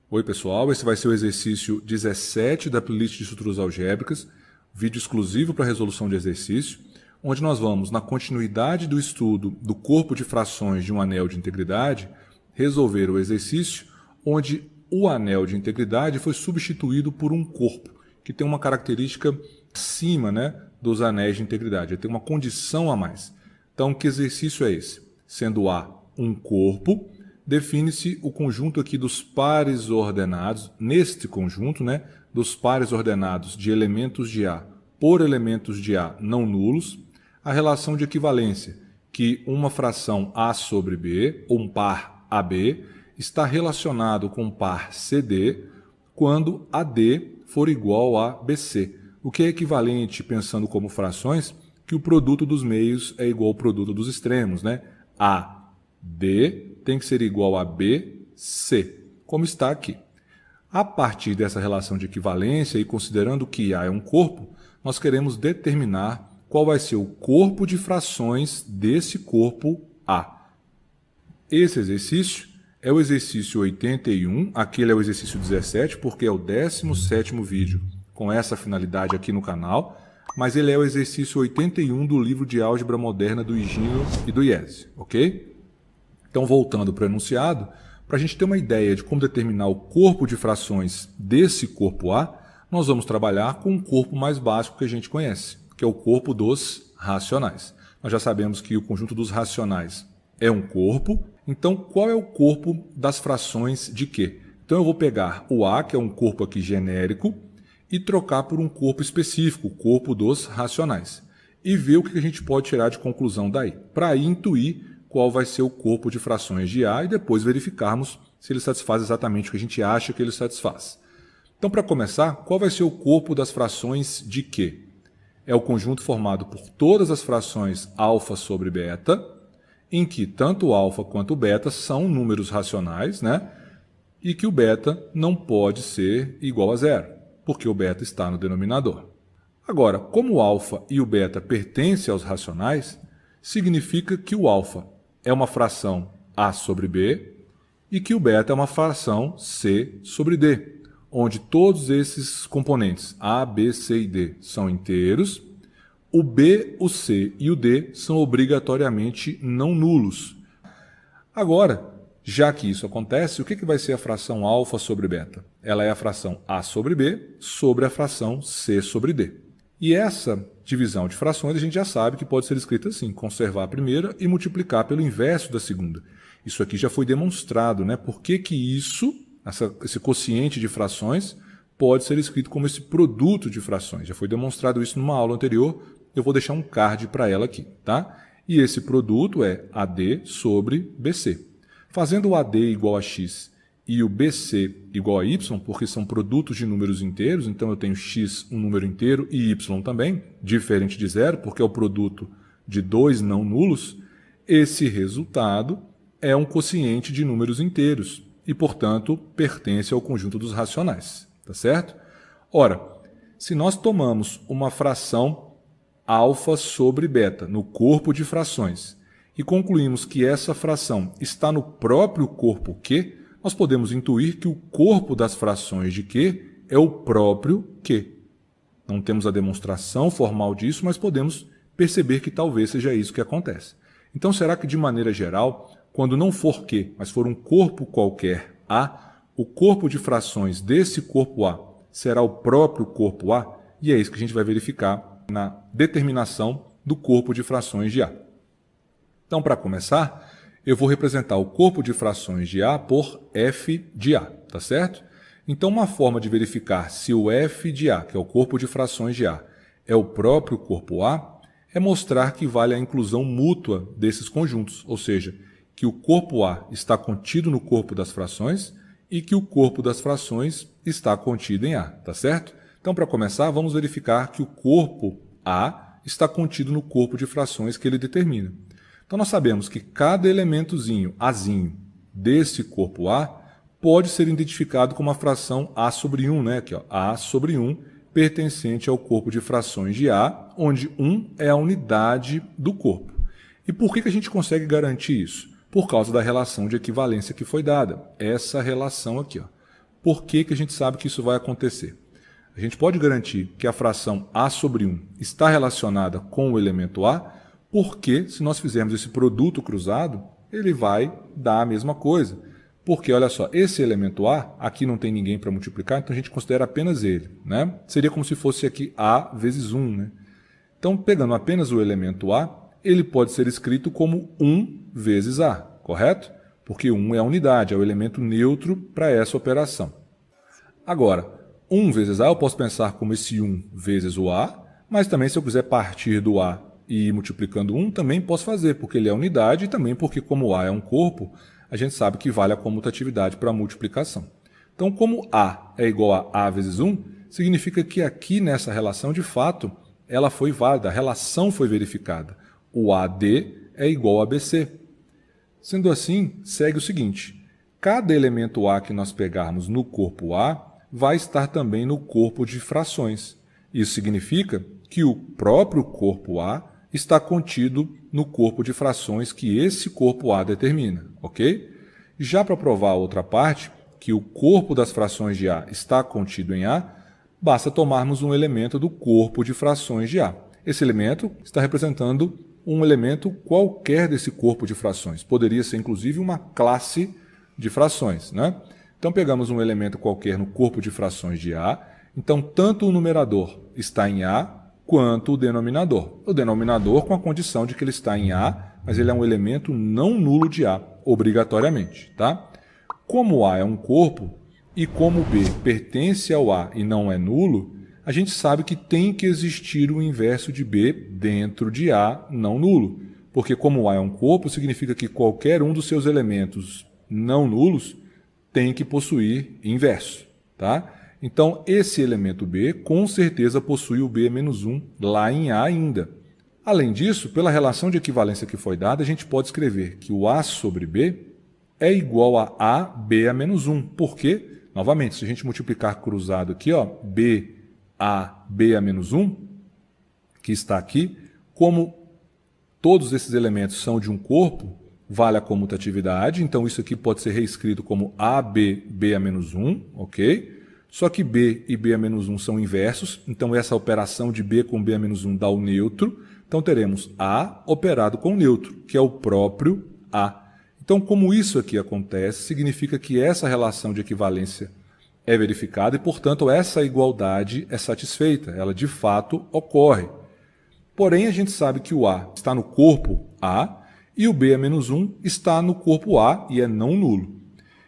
Oi pessoal, esse vai ser o exercício 17 da playlist de estruturas algébricas, vídeo exclusivo para resolução de exercício, onde nós vamos, na continuidade do estudo do corpo de frações de um anel de integridade, resolver o exercício onde o anel de integridade foi substituído por um corpo, que tem uma característica acima, dos anéis de integridade, ele tem uma condição a mais. Então, que exercício é esse? Sendo A um corpo, define-se o conjunto aqui dos pares ordenados, neste conjunto, dos pares ordenados de elementos de A por elementos de A não nulos, a relação de equivalência, que uma fração A sobre B, ou um par AB, está relacionado com um par CD quando AD for igual a BC, o que é equivalente, pensando como frações, que o produto dos meios é igual ao produto dos extremos, AD tem que ser igual a BC, como está aqui. A partir dessa relação de equivalência e considerando que A é um corpo, nós queremos determinar qual vai ser o corpo de frações desse corpo A. Esse exercício é o exercício 81, aquele é o exercício 17, porque é o 17º vídeo com essa finalidade aqui no canal, mas ele é o exercício 81 do livro de álgebra moderna do Higino e do Iese, ok? Então, voltando para o enunciado, para a gente ter uma ideia de como determinar o corpo de frações desse corpo A, nós vamos trabalhar com um corpo mais básico que a gente conhece, que é o corpo dos racionais. Nós já sabemos que o conjunto dos racionais é um corpo, então qual é o corpo das frações de quê? Então eu vou pegar o A, que é um corpo aqui genérico, e trocar por um corpo específico, o corpo dos racionais, e ver o que a gente pode tirar de conclusão daí, para aí intuir qual vai ser o corpo de frações de A e depois verificarmos se ele satisfaz exatamente o que a gente acha que ele satisfaz. Então, para começar, qual vai ser o corpo das frações de Q? É o conjunto formado por todas as frações alfa sobre beta, em que tanto alfa quanto beta são números racionais, e que o beta não pode ser igual a zero, porque o beta está no denominador. Agora, como o alfa e o beta pertencem aos racionais, significa que o alfa é uma fração A sobre B e que o beta é uma fração C sobre D, onde todos esses componentes A, B, C e D são inteiros, o B, o C e o D são obrigatoriamente não nulos. Agora, já que isso acontece, o que vai ser a fração alfa sobre beta? Ela é a fração A sobre B sobre a fração C sobre D. E essa divisão de frações a gente já sabe que pode ser escrita assim, conservar a primeira e multiplicar pelo inverso da segunda. Isso aqui já foi demonstrado, Por que esse quociente de frações pode ser escrito como esse produto de frações? Já foi demonstrado isso numa aula anterior, eu vou deixar um card para ela aqui, E esse produto é AD sobre BC. Fazendo o AD igual a x e o BC igual a y, porque são produtos de números inteiros, então eu tenho x um número inteiro e y também, diferente de zero, porque é o produto de dois não nulos, esse resultado é um quociente de números inteiros e, portanto, pertence ao conjunto dos racionais, tá certo? Ora, se nós tomamos uma fração alfa sobre beta no corpo de frações e concluímos que essa fração está no próprio corpo Q, nós podemos intuir que o corpo das frações de Q é o próprio Q. Não temos a demonstração formal disso, mas podemos perceber que talvez seja isso que acontece. Então, será que de maneira geral, quando não for Q, mas for um corpo qualquer A, o corpo de frações desse corpo A será o próprio corpo A? E é isso que a gente vai verificar na determinação do corpo de frações de A. Então, para começar, eu vou representar o corpo de frações de A por f de A, tá certo? Então, uma forma de verificar se o f de A, que é o corpo de frações de A, é o próprio corpo A, é mostrar que vale a inclusão mútua desses conjuntos, ou seja, que o corpo A está contido no corpo das frações e que o corpo das frações está contido em A, tá certo? Então, para começar, vamos verificar que o corpo A está contido no corpo de frações que ele determina. Então, nós sabemos que cada elementozinho, Azinho, desse corpo A, pode ser identificado como a fração A sobre 1, Aqui, A sobre 1, pertencente ao corpo de frações de A, onde 1 é a unidade do corpo. E por que a gente consegue garantir isso? Por causa da relação de equivalência que foi dada. Essa relação aqui, Por que a gente sabe que isso vai acontecer? A gente pode garantir que a fração A sobre 1 está relacionada com o elemento A, porque se nós fizermos esse produto cruzado, ele vai dar a mesma coisa. Porque, olha só, esse elemento A, aqui não tem ninguém para multiplicar, então a gente considera apenas ele, né? Seria como se fosse aqui A vezes 1, né? Então, pegando apenas o elemento A, ele pode ser escrito como 1 vezes A, correto? Porque 1 é a unidade, é o elemento neutro para essa operação. Agora, 1 vezes A eu posso pensar como esse 1 vezes o A, mas também se eu quiser partir do A e ir multiplicando 1, também posso fazer, porque ele é unidade e também porque como A é um corpo, a gente sabe que vale a comutatividade para a multiplicação. Então, como A é igual a A vezes 1, significa que aqui nessa relação, de fato, ela foi válida, a relação foi verificada. O AD é igual a BC. Sendo assim, segue o seguinte: cada elemento A que nós pegarmos no corpo A vai estar também no corpo de frações. Isso significa que o próprio corpo A está contido no corpo de frações que esse corpo A determina, ok? Já para provar a outra parte, que o corpo das frações de A está contido em A, basta tomarmos um elemento do corpo de frações de A. Esse elemento está representando um elemento qualquer desse corpo de frações. Poderia ser, inclusive, uma classe de frações, né? Então, pegamos um elemento qualquer no corpo de frações de A. Então, tanto o numerador está em A, quanto o denominador. O denominador com a condição de que ele está em A, mas ele é um elemento não nulo de A, obrigatoriamente, tá? Como A é um corpo e como B pertence ao A e não é nulo, a gente sabe que tem que existir o inverso de B dentro de A não nulo, porque como A é um corpo, significa que qualquer um dos seus elementos não nulos tem que possuir inverso, tá? Então, esse elemento B, com certeza, possui o B menos 1 lá em A ainda. Além disso, pela relação de equivalência que foi dada, a gente pode escrever que o A sobre B é igual a AB a menos 1. Por quê? Novamente, se a gente multiplicar cruzado aqui, ó, B a B a menos 1, que está aqui, como todos esses elementos são de um corpo, vale a comutatividade, então isso aqui pode ser reescrito como AB, B a menos 1, ok? Só que B e B a menos 1 são inversos, então essa operação de B com B a menos 1 dá o neutro. Então teremos A operado com o neutro, que é o próprio A. Então, como isso aqui acontece, significa que essa relação de equivalência é verificada e, portanto, essa igualdade é satisfeita, ela de fato ocorre. Porém, a gente sabe que o A está no corpo A e o B a menos 1 está no corpo A e é não nulo.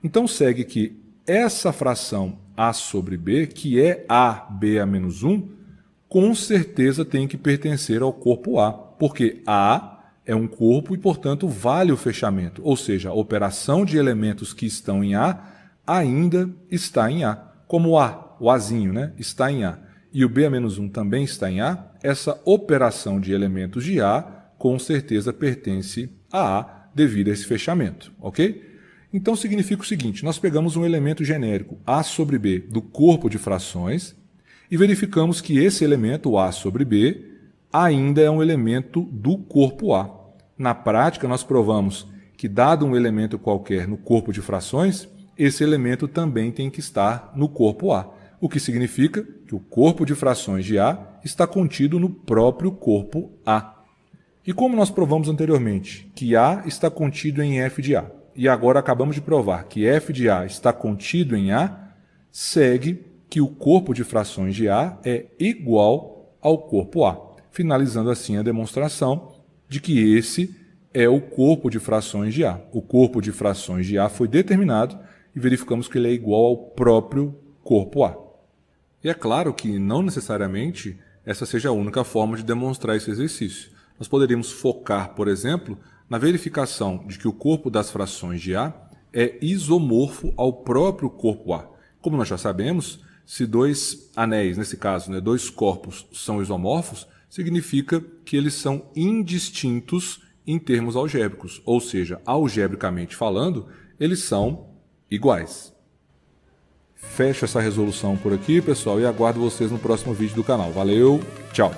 Então, segue que essa fração A sobre B, que é AB a menos 1, com certeza tem que pertencer ao corpo A, porque A é um corpo e, portanto, vale o fechamento, ou seja, a operação de elementos que estão em A ainda está em A, como o Azinho, né, está em A, e o B a menos 1 também está em A, essa operação de elementos de A com certeza pertence a A devido a esse fechamento, ok? Então, significa o seguinte: nós pegamos um elemento genérico A sobre B do corpo de frações e verificamos que esse elemento, o A sobre B, ainda é um elemento do corpo A. Na prática, nós provamos que, dado um elemento qualquer no corpo de frações, esse elemento também tem que estar no corpo A, o que significa que o corpo de frações de A está contido no próprio corpo A. E como nós provamos anteriormente que A está contido em F de A, e agora acabamos de provar que F de A está contido em A, segue que o corpo de frações de A é igual ao corpo A, finalizando assim a demonstração de que esse é o corpo de frações de A. O corpo de frações de A foi determinado e verificamos que ele é igual ao próprio corpo A. E é claro que não necessariamente essa seja a única forma de demonstrar esse exercício. Nós poderíamos focar, por exemplo, na verificação de que o corpo das frações de A é isomorfo ao próprio corpo A. Como nós já sabemos, se dois anéis, nesse caso, né, dois corpos são isomorfos, significa que eles são indistintos em termos algébricos, ou seja, algebricamente falando, eles são iguais. Fecho essa resolução por aqui, pessoal, e aguardo vocês no próximo vídeo do canal. Valeu, tchau!